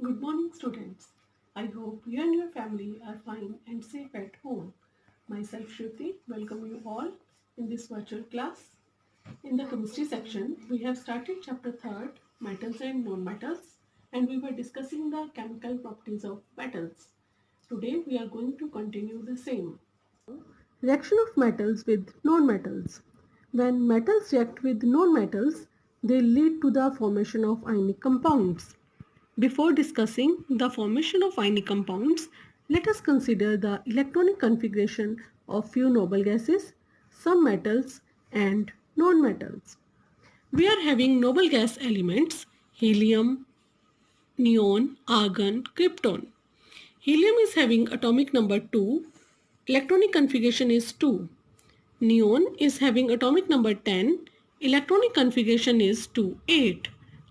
Good morning, students. I hope you and your family are fine and safe at home. Myself, Shruti, welcome you all in this virtual class. In the chemistry section, we have started chapter 3rd, metals and non-metals, and we were discussing the chemical properties of metals. Today, we are going to continue the same. Reaction of metals with non-metals. When metals react with non-metals, they lead to the formation of ionic compounds. Before discussing the formation of ionic compounds, let us consider the electronic configuration of few noble gases, some metals and non-metals. We are having noble gas elements helium, neon, argon, krypton. Helium is having atomic number 2, electronic configuration is 2. Neon is having atomic number 10, electronic configuration is 2,8.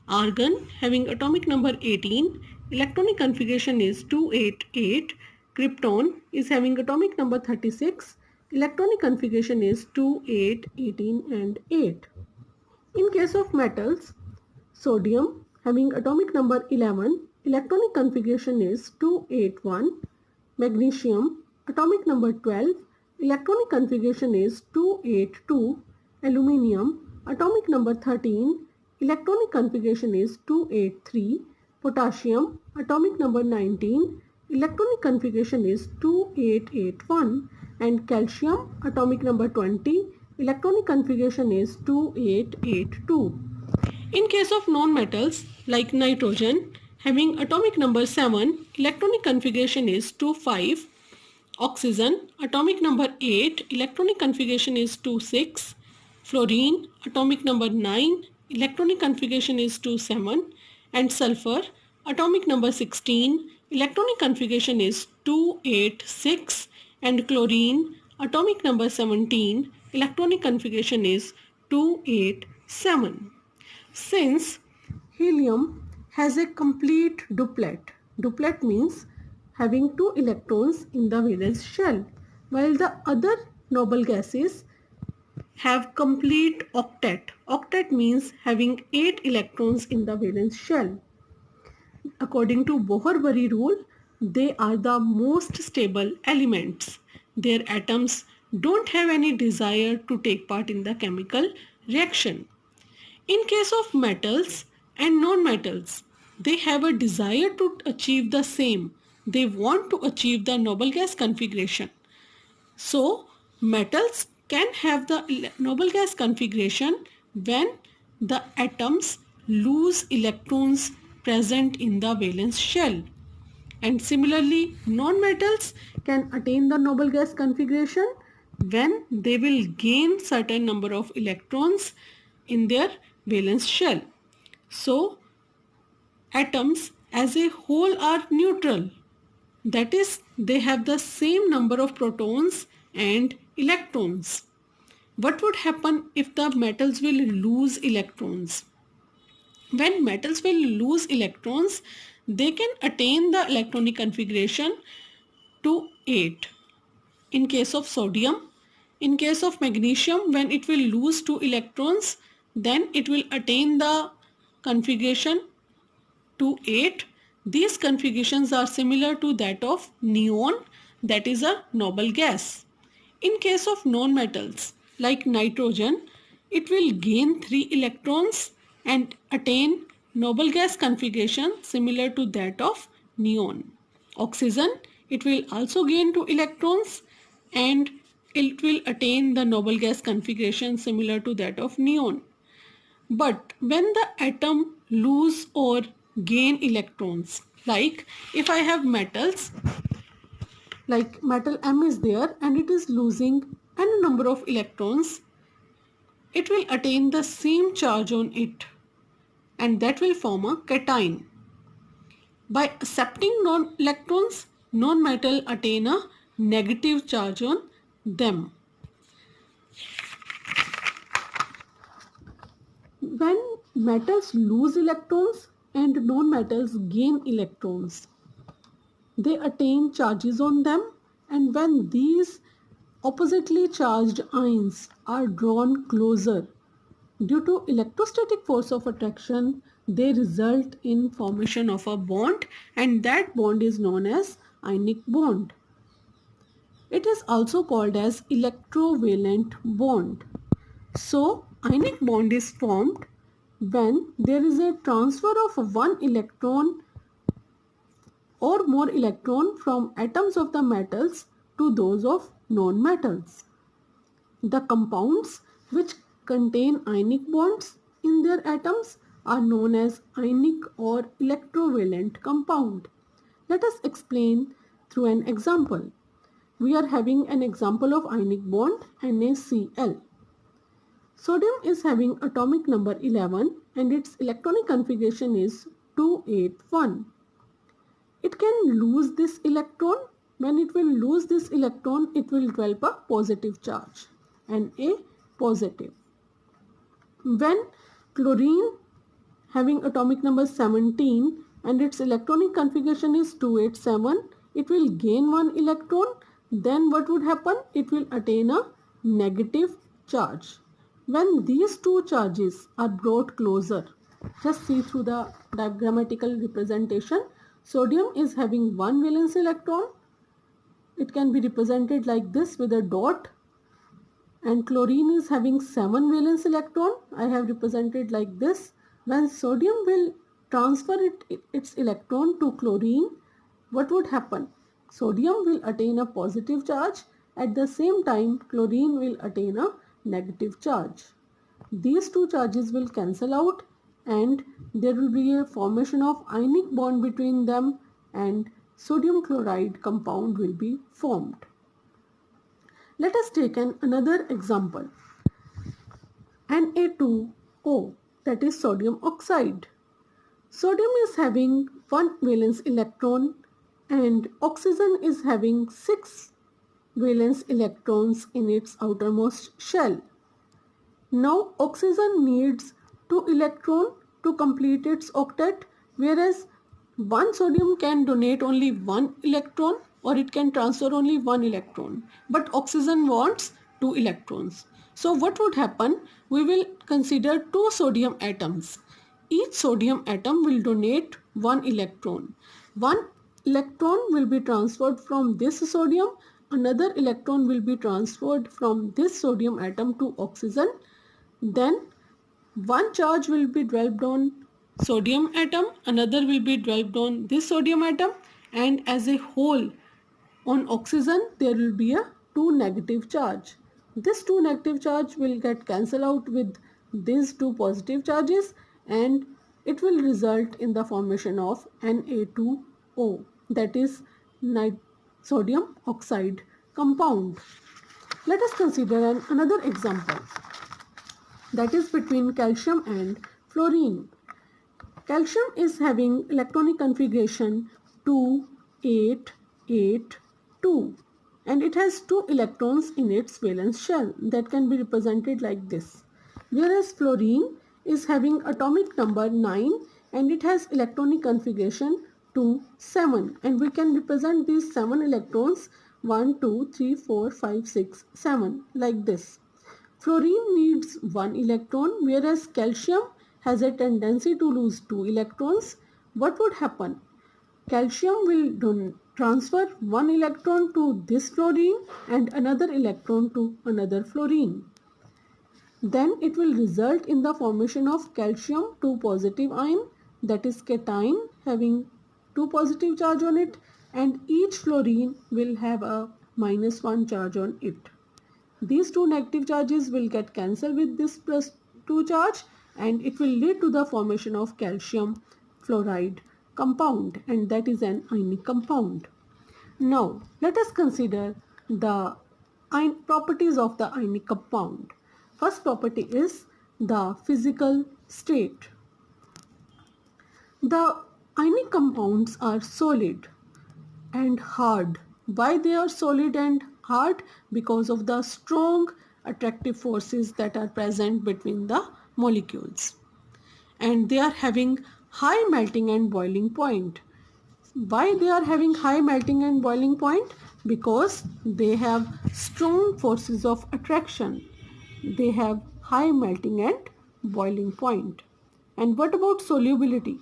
Argon having atomic number 18, electronic configuration is 2,8,8. Krypton is having atomic number 36, electronic configuration is 2,8,18 and 8. In case of metals, sodium having atomic number 11, electronic configuration is 2,8,1. Magnesium atomic number 12, electronic configuration is 2,8,2. Aluminium atomic number 13, electronic configuration is 2,8,3. Potassium atomic number 19, electronic configuration is 2,8,8,1. And calcium atomic number 20, electronic configuration is 2,8,8,2. In case of non-metals like nitrogen having atomic number 7, electronic configuration is 2,5. Oxygen atomic number 8, electronic configuration is 2,6. Fluorine atomic number 9, electronic configuration is 2,7. And sulfur atomic number 16, electronic configuration is 2,8,6. And chlorine atomic number 17, electronic configuration is 2,8,7. Since helium has a complete duplet means having 2 electrons in the valence shell, while the other noble gases have complete octet. Octet means having 8 electrons in the valence shell. According to Bohr-Bury rule, they are the most stable elements. Their atoms don't have any desire to take part in the chemical reaction. In case of metals and non-metals, they have a desire to achieve the same. They want to achieve the noble gas configuration. So, metals can have the noble gas configuration when the atoms lose electrons present in the valence shell. And similarly, non-metals can attain the noble gas configuration when they will gain certain number of electrons in their valence shell. So, atoms as a whole are neutral. That is, they have the same number of protons and electrons. What would happen if the metals will lose electrons? When metals will lose electrons, they can attain the electronic configuration to 8. In case of sodium, in case of magnesium, when it will lose 2 electrons, then it will attain the configuration to 8. These configurations are similar to that of neon, that is a noble gas. In case of non-metals like nitrogen, it will gain 3 electrons and attain noble gas configuration similar to that of neon. Oxygen, it will also gain 2 electrons and it will attain the noble gas configuration similar to that of neon. But when the atom lose or gain electrons, like if I have metals, like metal M is there and it is losing n number of electrons, it will attain the same charge on it and that will form a cation. By accepting non-electrons, non-metal attain a negative charge on them. When metals lose electrons and non-metals gain electrons, they attain charges on them, and when these oppositely charged ions are drawn closer due to electrostatic force of attraction, they result in formation of a bond, and that bond is known as ionic bond. It is also called as electrovalent bond. So, ionic bond is formed when there is a transfer of one electron or more electron from atoms of the metals to those of non-metals. The compounds which contain ionic bonds in their atoms are known as ionic or electrovalent compound. Let us explain through an example. We are having an example of ionic bond NaCl. Sodium is having atomic number 11 and its electronic configuration is 281. It can lose this electron. When it will lose this electron, it will develop a positive charge, Na positive. When chlorine having atomic number 17 and its electronic configuration is 287, it will gain one electron. Then what would happen? It will attain a negative charge. When these two charges are brought closer, just see through the diagrammatical representation. Sodium is having one valence electron. It can be represented like this with a dot. And chlorine is having 7 valence electron. I have represented like this. When sodium will transfer its electron to chlorine, what would happen? Sodium will attain a positive charge. At the same time, chlorine will attain a negative charge. These two charges will cancel out and there will be a formation of ionic bond between them and sodium chloride compound will be formed. Let us take another example. Na2O, that is sodium oxide. Sodium is having one valence electron and oxygen is having 6 valence electrons in its outermost shell. Now oxygen needs 2 electrons to complete its octet, whereas one sodium can donate only 1 electron or it can transfer only 1 electron, but oxygen wants 2 electrons. So what would happen? We will consider 2 sodium atoms. Each sodium atom will donate 1 electron. 1 electron will be transferred from this sodium, another electron will be transferred from this sodium atom to oxygen. Then one charge will be developed on sodium atom, another will be developed on this sodium atom, and as a whole on oxygen there will be a 2 negative charge. This 2 negative charge will get cancelled out with these 2 positive charges and it will result in the formation of Na2O, that is sodium oxide compound. Let us consider another example, that is between calcium and fluorine. Calcium is having electronic configuration 2,8,8,2 and it has 2 electrons in its valence shell that can be represented like this. Whereas fluorine is having atomic number 9 and it has electronic configuration 2, 7 and we can represent these 7 electrons 1, 2, 3, 4, 5, 6, 7 like this. Fluorine needs 1 electron whereas calcium has a tendency to lose 2 electrons. What would happen? Calcium will transfer 1 electron to this fluorine and another electron to another fluorine. Then it will result in the formation of calcium 2 positive ion, that is cation having 2 positive charge on it, and each fluorine will have a -1 charge on it. These 2 negative charges will get cancelled with this +2 charge and it will lead to the formation of calcium fluoride compound, and that is an ionic compound. Now let us consider the properties of the ionic compound. First property is the physical state. The ionic compounds are solid and hard. Why they are solid and hard? Because of the strong attractive forces that are present between the molecules, and they are having high melting and boiling point. Why they are having high melting and boiling point? Because they have strong forces of attraction. They have high melting and boiling point. And what about solubility?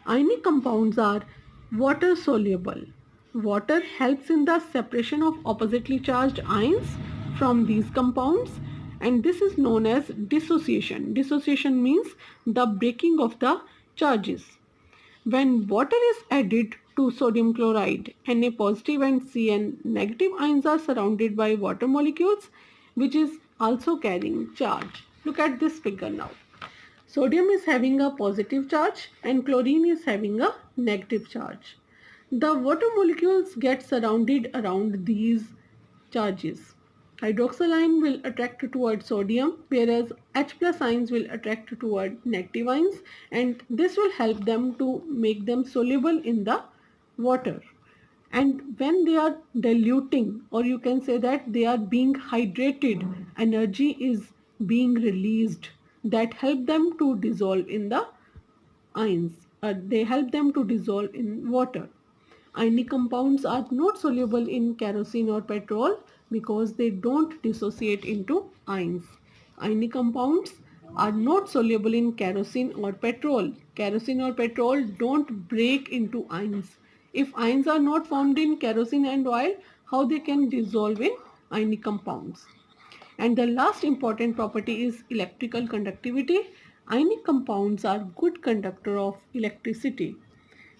Ionic compounds are water soluble. Water helps in the separation of oppositely charged ions from these compounds, and this is known as dissociation. Dissociation means the breaking of the charges. When water is added to sodium chloride, Na positive and Cn negative ions are surrounded by water molecules, which is also carrying charge. Look at this figure now. Sodium is having a positive charge and chlorine is having a negative charge. The water molecules get surrounded around these charges. Hydroxyl ion will attract toward sodium, whereas H plus ions will attract toward negative ions, and this will help them to make them soluble in the water. And when they are diluting, or you can say that they are being hydrated, energy is being released that help them to dissolve in the ions. They help them to dissolve in water. Ionic compounds are not soluble in kerosene or petrol because they don't dissociate into ions. Ionic compounds are not soluble in kerosene or petrol. Kerosene or petrol don't break into ions. If ions are not formed in kerosene and oil, how they can dissolve in ionic compounds? And the last important property is electrical conductivity. Ionic compounds are good conductor of electricity.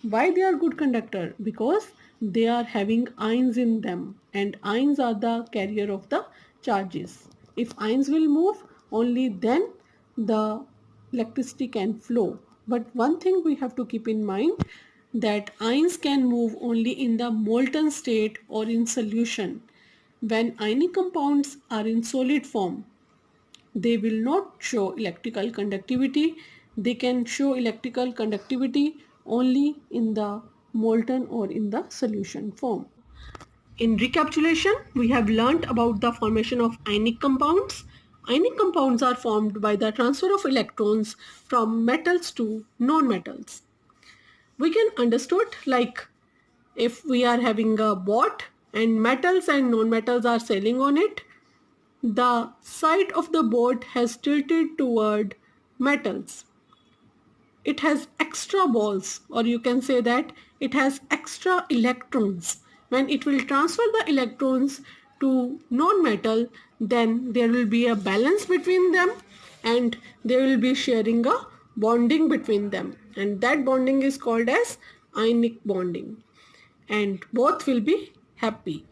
Why they are good conductor? Because they are having ions in them, and ions are the carrier of the charges. If ions will move, only then the electricity can flow. But one thing we have to keep in mind, that ions can move only in the molten state or in solution. When ionic compounds are in solid form, they will not show electrical conductivity. They can show electrical conductivity only in the molten or in the solution form. In recapitulation, we have learnt about the formation of ionic compounds. Ionic compounds are formed by the transfer of electrons from metals to non-metals. We can understood like if we are having a boat and metals and non-metals are sailing on it, the side of the boat has tilted toward metals. It has extra balls, or you can say that it has extra electrons. When it will transfer the electrons to non-metal, then there will be a balance between them and they will be sharing a bonding between them, and that bonding is called as ionic bonding, and both will be happy.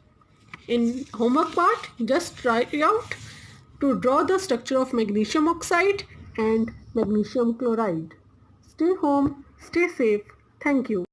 In homework part, just try out to draw the structure of magnesium oxide and magnesium chloride. Stay home, stay safe. Thank you.